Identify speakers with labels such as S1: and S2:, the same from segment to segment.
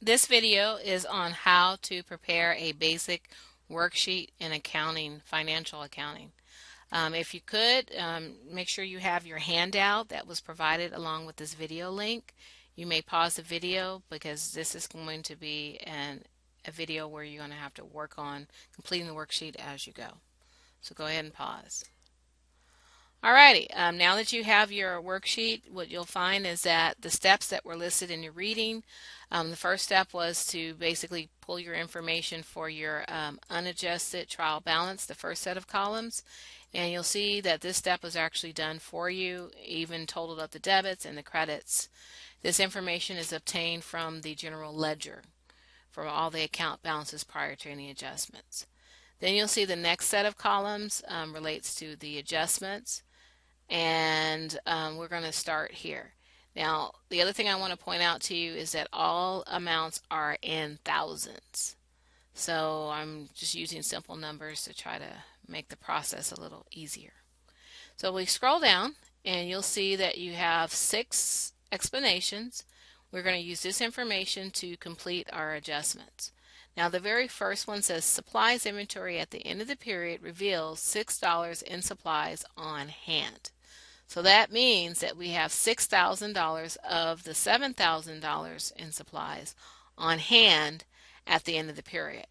S1: This video is on how to prepare a basic worksheet in accounting, financial accounting. If you could, make sure you have your handout that was provided along with this video link. You may pause the video because this is going to be a video where you're going to have to work on completing the worksheet as you go. So go ahead and pause. Alrighty, now that you have your worksheet, what you'll find is that the steps that were listed in your reading, the first step was to basically pull your information for your unadjusted trial balance, the first set of columns, and you'll see that this step was actually done for you, even totaled up the debits and the credits. This information is obtained from the general ledger for all the account balances prior to any adjustments. Then you'll see the next set of columns relates to the adjustments, and we're going to start here. Now, the other thing I want to point out to you is that all amounts are in thousands. So I'm just using simple numbers to try to make the process a little easier. So we scroll down and you'll see that you have 6 explanations. We're going to use this information to complete our adjustments. Now the very first one says supplies inventory at the end of the period reveals $6 in supplies on hand. So that means that we have $6,000 of the $7,000 in supplies on hand at the end of the period.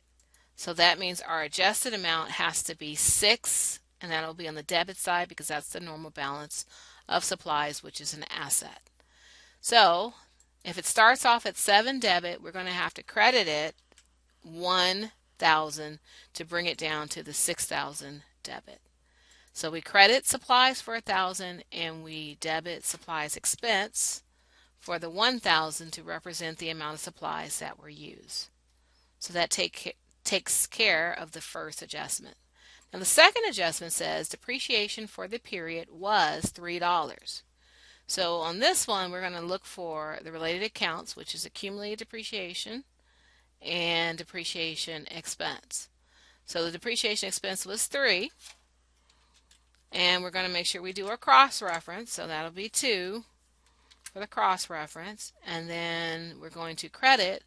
S1: So that means our adjusted amount has to be 6, and that'll be on the debit side because that's the normal balance of supplies, which is an asset. So if it starts off at 7 debit, we're going to have to credit it 1,000 to bring it down to the 6,000 debit. So we credit supplies for 1,000 and we debit supplies expense for the 1,000 to represent the amount of supplies that were used. So that takes care of the first adjustment. Now the second adjustment says depreciation for the period was $3. So on this one we're going to look for the related accounts, which is accumulated depreciation and depreciation expense. So the depreciation expense was 3. And we're going to make sure we do a cross-reference, so that'll be 2 for the cross-reference. And then we're going to credit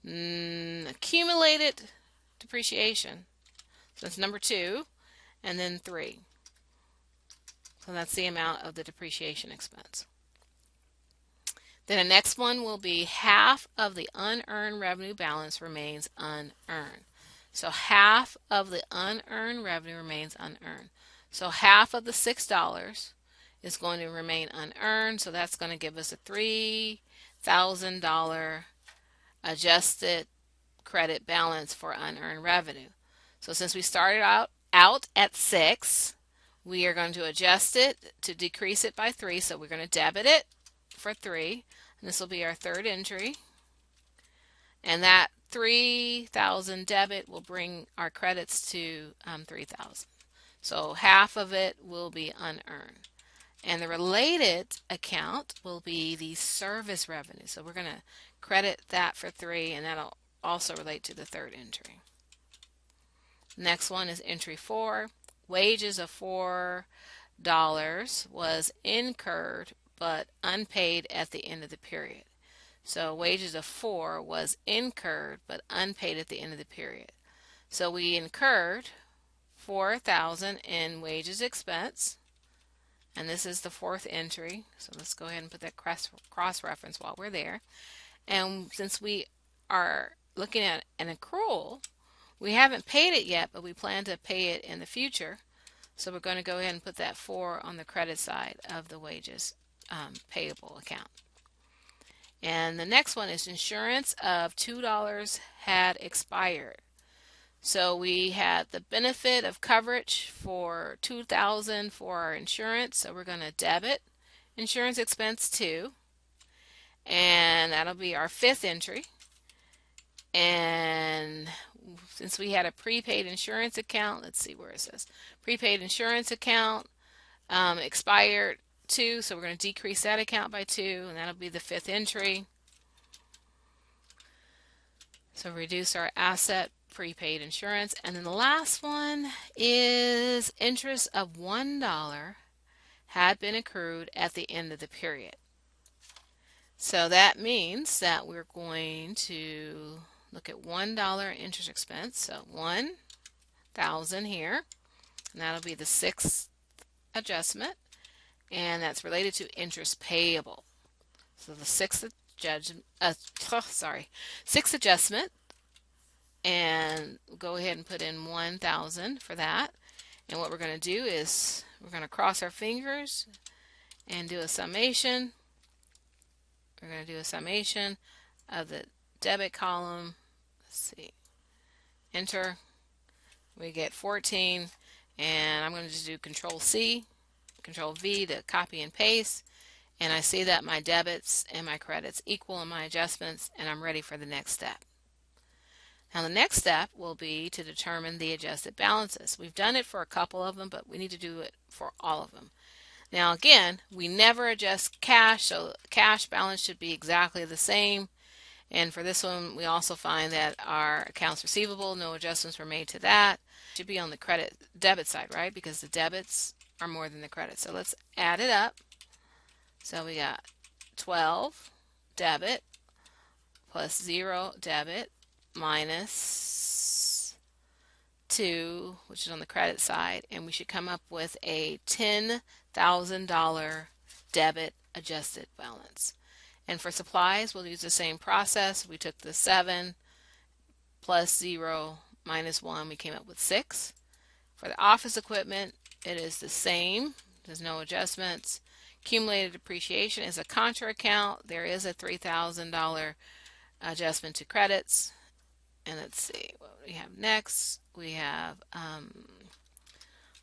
S1: accumulated depreciation. So that's number 2, and then 3. So that's the amount of the depreciation expense. Then the next one will be half of the unearned revenue balance remains unearned. So half of the unearned revenue remains unearned. So half of the $6 is going to remain unearned, so that's going to give us a $3,000 adjusted credit balance for unearned revenue. So since we started out at 6, we are going to adjust it to decrease it by 3, so we're going to debit it for 3, and this will be our third entry. And that 3,000 debit will bring our credits to 3,000. So half of it will be unearned. And the related account will be the service revenue. So we're going to credit that for 3, and that'll also relate to the third entry. Next one is entry 4. Wages of $4 was incurred but unpaid at the end of the period. So wages of 4 was incurred but unpaid at the end of the period. So we incurred 4,000 in wages expense, and this is the 4th entry. So let's go ahead and put that cross-reference while we're there. And since we are looking at an accrual, we haven't paid it yet, but we plan to pay it in the future. So we're going to go ahead and put that 4 on the credit side of the wages payable account. And the next one is insurance of $2 had expired. So we had the benefit of coverage for $2,000 for our insurance, so we're going to debit insurance expense 2, and that'll be our 5th entry. And since we had a prepaid insurance account, let's see where it says prepaid insurance account expired 2, so we're going to decrease that account by 2, and that'll be the 5th entry. So reduce our asset prepaid insurance. And then the last one is interest of $1 had been accrued at the end of the period. So that means that we're going to look at $1 interest expense. So 1,000 here, and that'll be the sixth adjustment, and that's related to interest payable. So the sixth adjustment, and go ahead and put in 1,000 for that. And what we're going to do is we're going to cross our fingers and do a summation. We're going to do a summation of the debit column. Let's see, enter. We get 14, and I'm going to just do Control C, Control V to copy and paste, and I see that my debits and my credits equal in my adjustments, and I'm ready for the next step. Now the next step will be to determine the adjusted balances. We've done it for a couple of them, but we need to do it for all of them. Now again, we never adjust cash, so cash balance should be exactly the same. And for this one, we also find that our accounts receivable, no adjustments were made to that. It should be on the debit side, right? Because the debits are more than the credits. So let's add it up. So we got 12 debit plus 0 debit minus 2, which is on the credit side, and we should come up with a $10,000 debit adjusted balance. And for supplies, we'll use the same process. We took the 7 plus 0 minus 1, we came up with 6. For the office equipment, it is the same. There's no adjustments. Accumulated depreciation is a contra account. There is a $3,000 adjustment to credits. And let's see what we have next. We have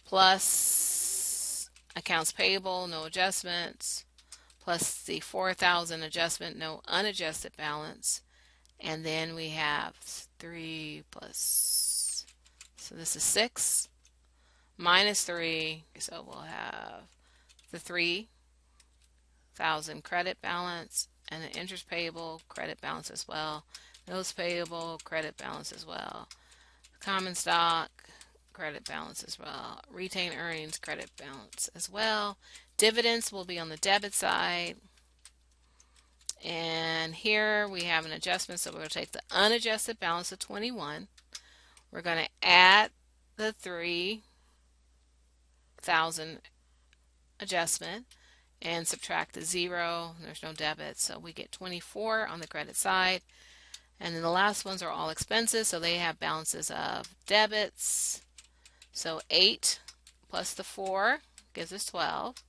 S1: plus accounts payable, no adjustments, plus the 4,000 adjustment, no unadjusted balance. And then we have 3 plus, so this is 6 minus 3. So we'll have the 3,000 credit balance and the interest payable credit balance as well. Notes payable credit balance as well. Common stock credit balance as well. Retained earnings credit balance as well. Dividends will be on the debit side. And here we have an adjustment, so we're going to take the unadjusted balance of 21. We're going to add the 3,000 adjustment and subtract the 0. There's no debit, so we get 24 on the credit side. And then the last ones are all expenses, so they have balances of debits. So 8 plus the 4 gives us 12.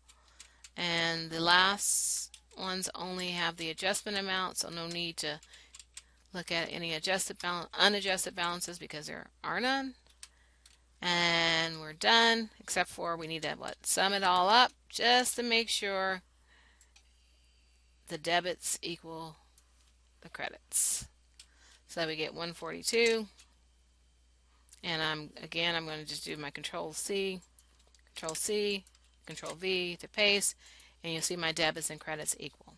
S1: And the last ones only have the adjustment amount, so no need to look at any unadjusted balances because there are none. And we're done, except for we need to sum it all up just to make sure the debits equal the credits. So we get 142, and I'm going to just do my Control C, Control V to paste, and you'll see my debits and credits equal.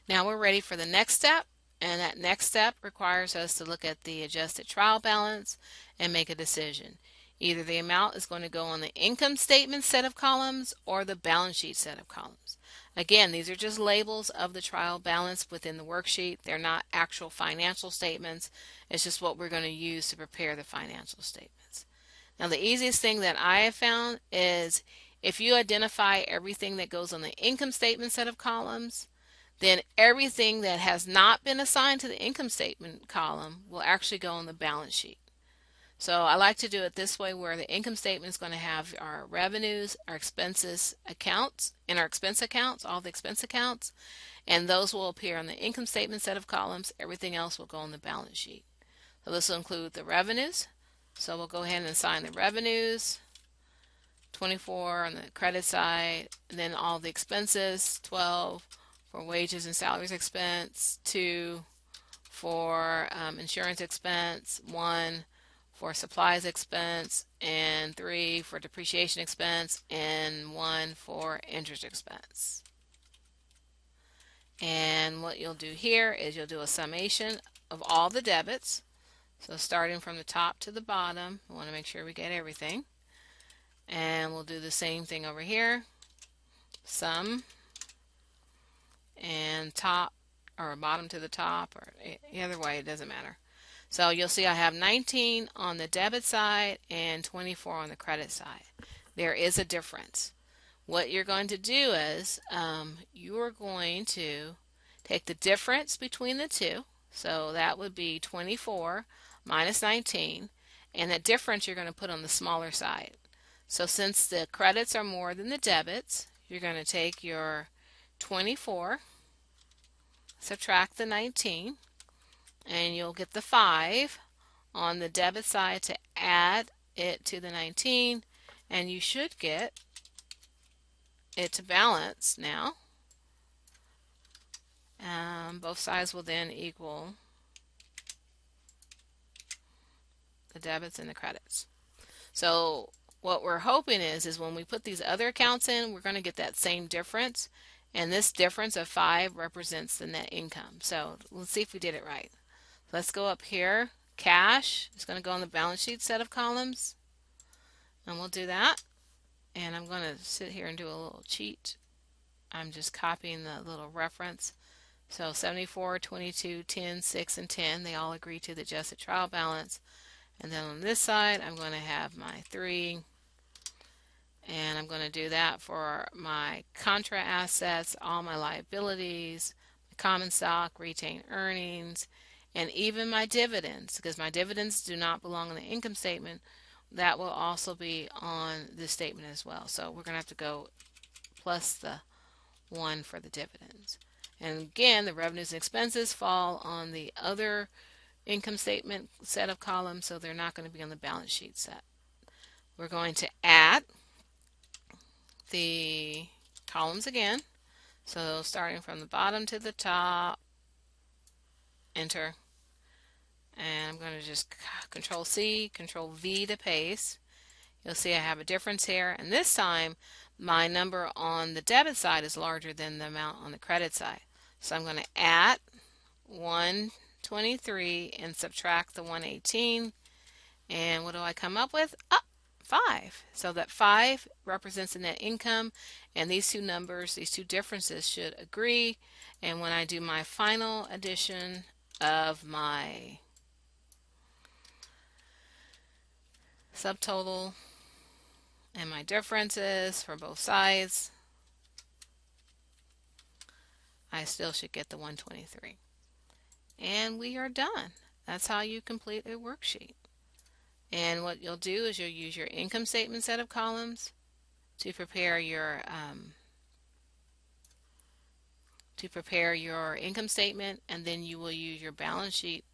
S1: Now we're ready for the next step, and that next step requires us to look at the adjusted trial balance and make a decision. Either the amount is going to go on the income statement set of columns or the balance sheet set of columns. Again, these are just labels of the trial balance within the worksheet. They're not actual financial statements. It's just what we're going to use to prepare the financial statements. Now, the easiest thing that I have found is if you identify everything that goes on the income statement set of columns, then everything that has not been assigned to the income statement column will actually go on the balance sheet. So I like to do it this way, where the income statement is going to have our revenues, our expenses accounts, and our expense accounts, all the expense accounts, and those will appear on the income statement set of columns. Everything else will go on the balance sheet. So this will include the revenues. So we'll go ahead and assign the revenues, 24 on the credit side, and then all the expenses, 12 for wages and salaries expense, 2 for insurance expense, 1 for supplies expense, and 3 for depreciation expense, and 1 for interest expense. And what you'll do here is you'll do a summation of all the debits. So starting from the top to the bottom, we want to make sure we get everything. And we'll do the same thing over here. Sum and top or bottom to the top, or either way, it doesn't matter. So you'll see I have 19 on the debit side and 24 on the credit side. There is a difference. What you're going to do is you are going to take the difference between the two. So that would be 24 minus 19. And that difference you're going to put on the smaller side. So since the credits are more than the debits, you're going to take your 24, subtract the 19, and you'll get the 5 on the debit side to add it to the 19, and you should get it to balance now. Both sides will then equal the debits and the credits. So what we're hoping is when we put these other accounts in, we're going to get that same difference, and this difference of 5 represents the net income. So let's see if we did it right. Let's go up here. Cash is going to go on the balance sheet set of columns, and we'll do that. And I'm going to sit here and do a little cheat. I'm just copying the little reference. So 74, 22, 10, 6, and 10, they all agree to the adjusted trial balance. And then on this side, I'm going to have my 3, and I'm going to do that for my contra assets, all my liabilities, my common stock, retained earnings, and even my dividends, because my dividends do not belong in the income statement. That will also be on this statement as well. So we're going to have to go plus the 1 for the dividends. And again, the revenues and expenses fall on the other income statement set of columns, so they're not going to be on the balance sheet set. We're going to add the columns again. So starting from the bottom to the top, enter. And I'm going to just Control C, Control V to paste. You'll see I have a difference here, and this time my number on the debit side is larger than the amount on the credit side. So I'm going to add 123 and subtract the 118, and what do I come up with? 5. So that 5 represents the net income, and these two numbers, these two differences should agree. And when I do my final addition of my subtotal and my differences for both sides, I still should get the 123. And we are done. That's how you complete a worksheet. And what you'll do is you'll use your income statement set of columns to prepare your income statement, and then you will use your balance sheet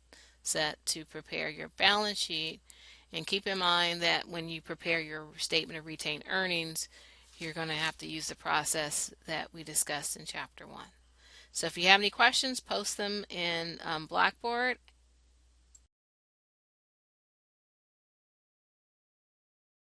S1: set to prepare your balance sheet. And keep in mind that when you prepare your statement of retained earnings, you're going to have to use the process that we discussed in Chapter 1. So if you have any questions, post them in Blackboard,